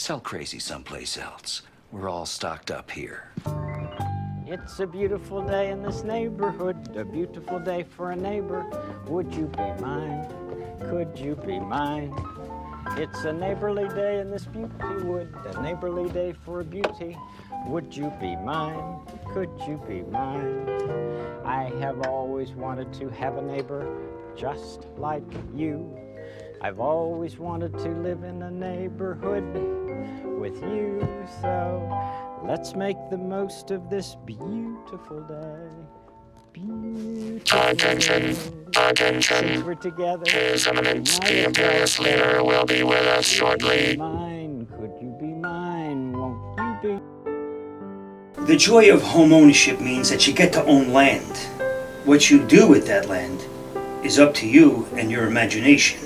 Sell crazy someplace else. We're all stocked up here. It's a beautiful day in this neighborhood, a beautiful day for a neighbor. Would you be mine? Could you be mine? It's a neighborly day in this beauty wood, a neighborly day for beauty. Would you be mine? Could you be mine? I have always wanted to have a neighbor just like you. I've always wanted to live in a neighborhood with you, so let's make the most of this beautiful day. Beautiful day. Since we're together, His Eminence, the Imperious Leader, will be with us shortly. Mine, could you be mine? Won't you be? The joy of home ownership means that you get to own land. What you do with that land is up to you and your imagination.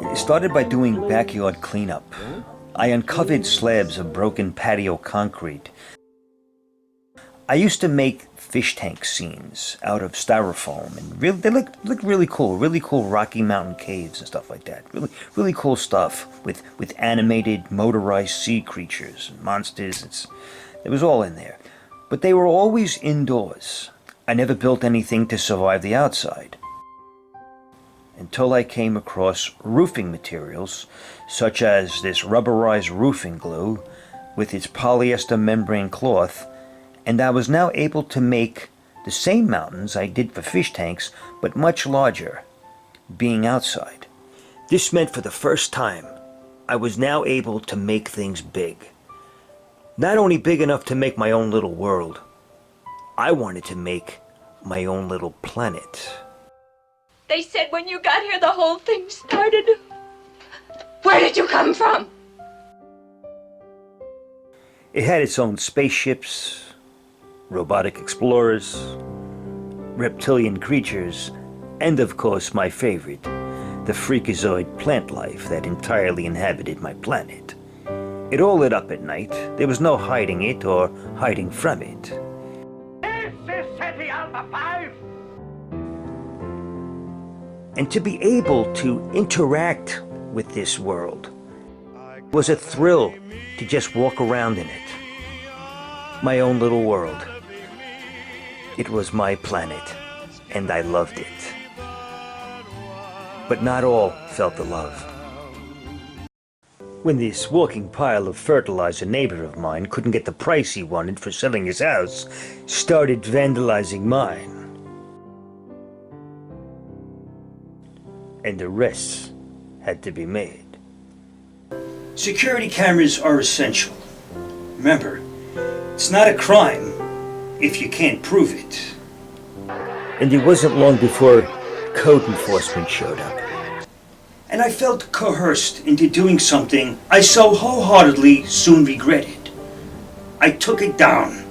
It started by doing backyard cleanup. I uncovered slabs of broken patio concrete. I used to make fish tank scenes out of styrofoam, and they look really cool Rocky Mountain caves and stuff like that. Really cool stuff with animated motorized sea creatures and monsters. It was all in there. But they were always indoors. I never built anything to survive the outside. Until I came across roofing materials, such as this rubberized roofing glue with its polyester membrane cloth, and I was now able to make the same mountains I did for fish tanks, but much larger, being outside. This meant for the first time, I was now able to make things big. Not only big enough to make my own little world, I wanted to make my own little planet. They said when you got here, the whole thing started. Where did you come from? It had its own spaceships, robotic explorers, reptilian creatures, and of course my favorite, the freakazoid plant life that entirely inhabited my planet. It all lit up at night. There was no hiding it or hiding from it. This is City Alpha 5! And to be able to interact with this world was a thrill to just walk around in it. My own little world. It was my planet, and I loved it. But not all felt the love. When this walking pile of fertilizer neighbor of mine couldn't get the price he wanted for selling his house, started vandalizing mine. And arrests had to be made. Security cameras are essential. Remember, it's not a crime if you can't prove it. And it wasn't long before code enforcement showed up. And I felt coerced into doing something I so wholeheartedly soon regretted. I took it down.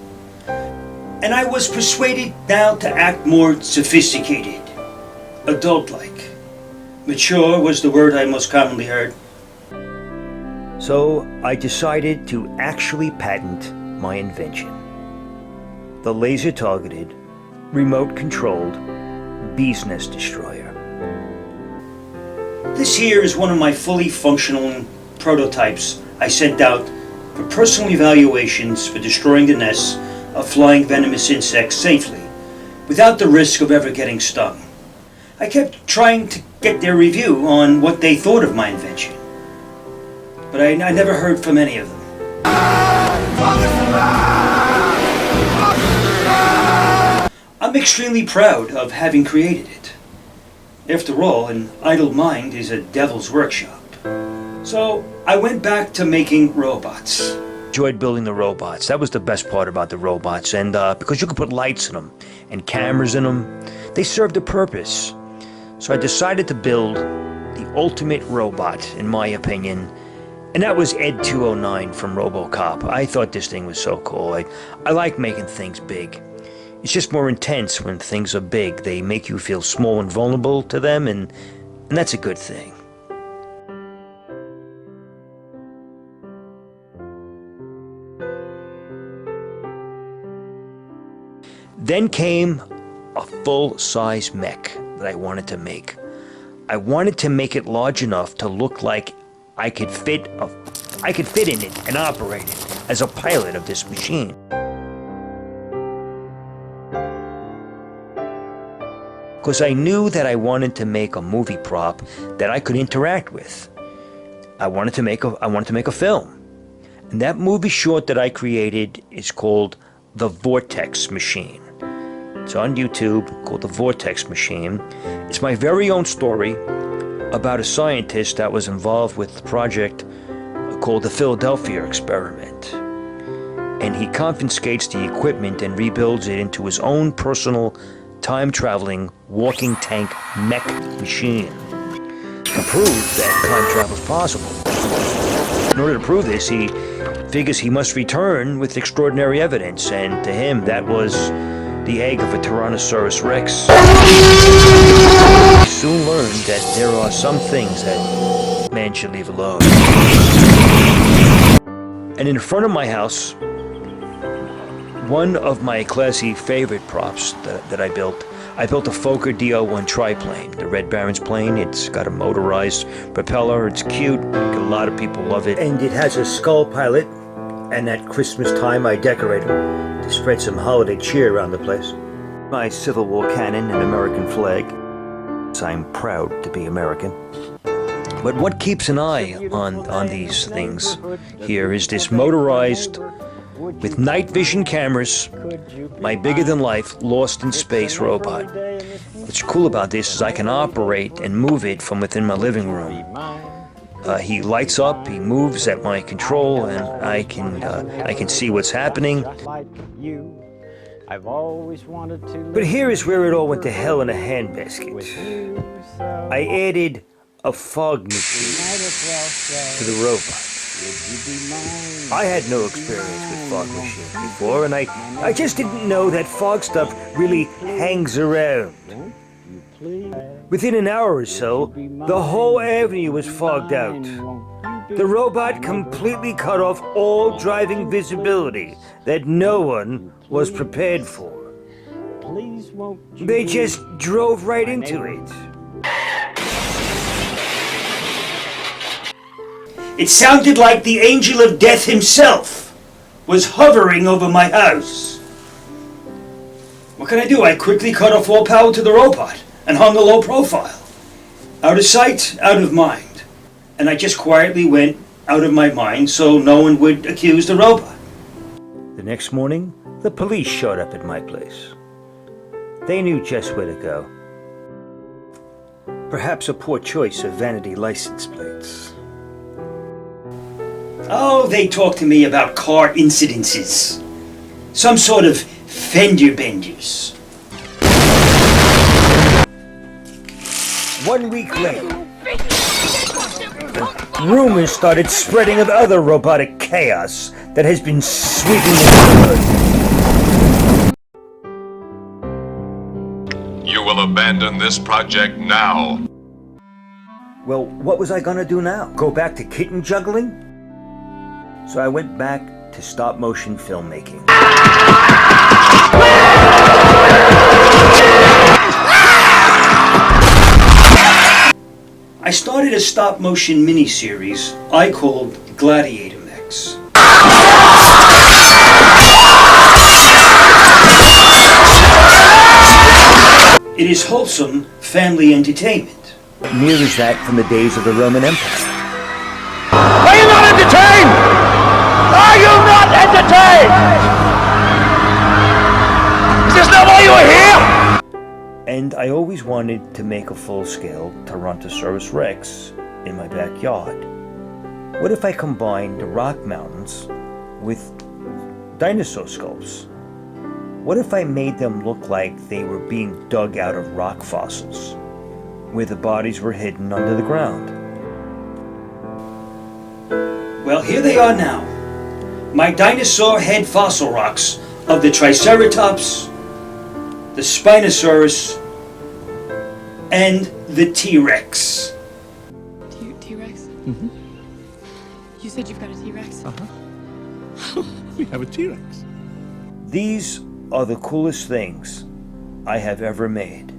And I was persuaded now to act more sophisticated, adult-like. Mature was the word I most commonly heard. So I decided to actually patent my invention. The laser-targeted, remote-controlled bee's nest destroyer. This here is one of my fully functional prototypes I sent out for personal evaluations for destroying the nests of flying venomous insects safely, without the risk of ever getting stung. I kept trying to get their review on what they thought of my invention, but I never heard from any of them. I'm extremely proud of having created it. After all, an idle mind is a devil's workshop. So I went back to making robots. Enjoyed building the robots. That was the best part about the robots, and because you could put lights in them and cameras in them, they served a purpose. So I decided to build the ultimate robot, in my opinion, and that was Ed 209 from RoboCop. I thought this thing was so cool. I like making things big. It's just more intense when things are big. They make you feel small and vulnerable to them, and that's a good thing. Then came a full-size mech that I wanted to make. I wanted to make it large enough to look like I could fit a I could fit in it and operate it as a pilot of this machine. Because I knew that I wanted to make a movie prop that I could interact with. I wanted to make a film. And that movie short that I created is called The Vortex Machine. It's on YouTube, called The Vortex Machine. It's my very own story about a scientist that was involved with the project called the Philadelphia Experiment. And he confiscates the equipment and rebuilds it into his own personal time-traveling walking tank mech machine to prove that time travel is possible. In order to prove this, he figures he must return with extraordinary evidence, and to him that was the egg of a Tyrannosaurus Rex. He soon learned that there are some things that man should leave alone. And in front of my house, one of my classy favorite props that I built a Fokker DO-1 triplane, the Red Baron's plane. It's got a motorized propeller, it's cute, a lot of people love it. And it has a skull pilot, and at Christmas time I decorate them to spread some holiday cheer around the place. My Civil War cannon and American flag. I'm proud to be American. But what keeps an eye on these things here is this motorized, with night vision cameras, my bigger-than-life, lost-in-space robot. What's cool about this is I can operate and move it from within my living room. He lights up, he moves at my control, and I can see what's happening. But here is where it all went to hell in a handbasket. I added a fog machine to the robot. I had no experience with fog machines before, and I just didn't know that fog stuff really hangs around. Within an hour or so, the whole avenue was fogged out. The robot completely cut off all driving visibility that no one was prepared for. They just drove right into it. It sounded like the angel of death himself was hovering over my house. What can I do? I quickly cut off all power to the robot and hung a low profile. Out of sight, out of mind. And I just quietly went out of my mind so no one would accuse the robot. The next morning, the police showed up at my place. They knew just where to go. Perhaps a poor choice of vanity license plates. Oh, they talked to me about car incidences. Some sort of fender benders. 1 week later, rumors started spreading of other robotic chaos that has been sweeping the neighborhood. You will abandon this project now. Well, what was I gonna do now? Go back to kitten juggling? So I went back to stop-motion filmmaking. I started a stop-motion miniseries I called Gladiator Mechs. It is wholesome family entertainment. Near as that from the days of the Roman Empire. Are you not entertained? Are you not entertained? Is this not why you are here? And I always wanted to make a full-scale Tyrannosaurus Rex in my backyard. What if I combined the rock mountains with dinosaur skulls? What if I made them look like they were being dug out of rock fossils, where the bodies were hidden under the ground? Well, here they are now. My dinosaur head fossil rocks of the Triceratops, the Spinosaurus, and the T-Rex. T-Rex? Mm-hmm. You said you've got a T-Rex? Uh-huh. We have a T-Rex. These are the coolest things I have ever made.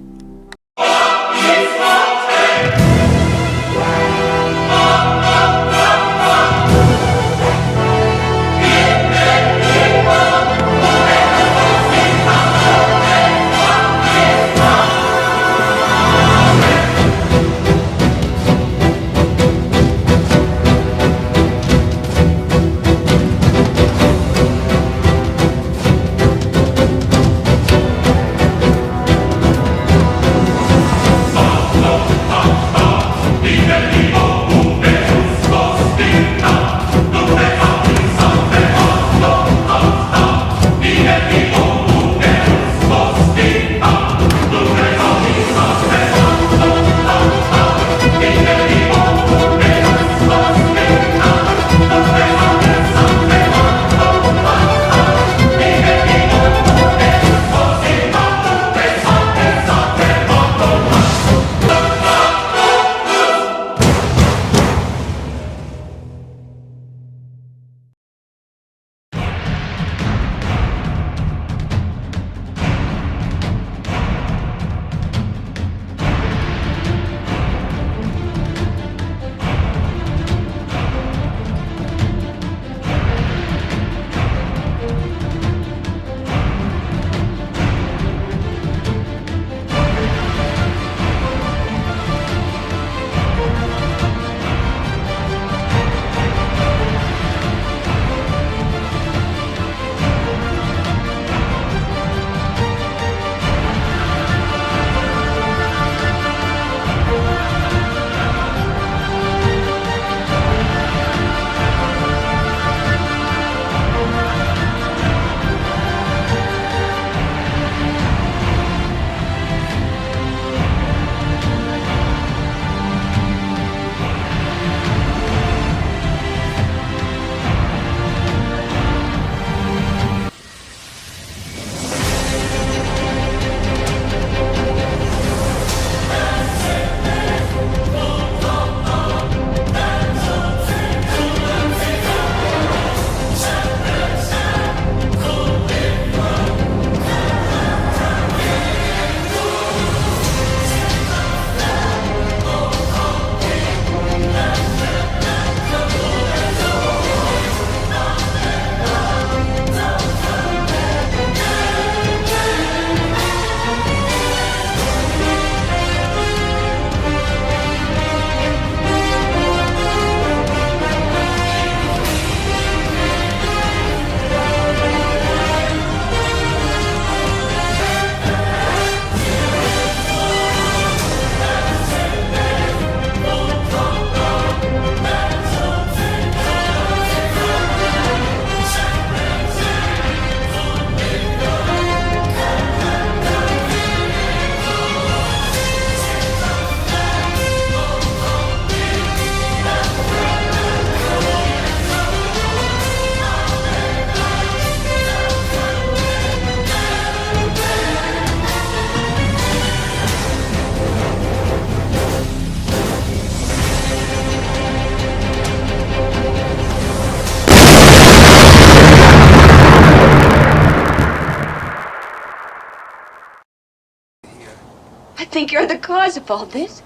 think you're the cause of all this?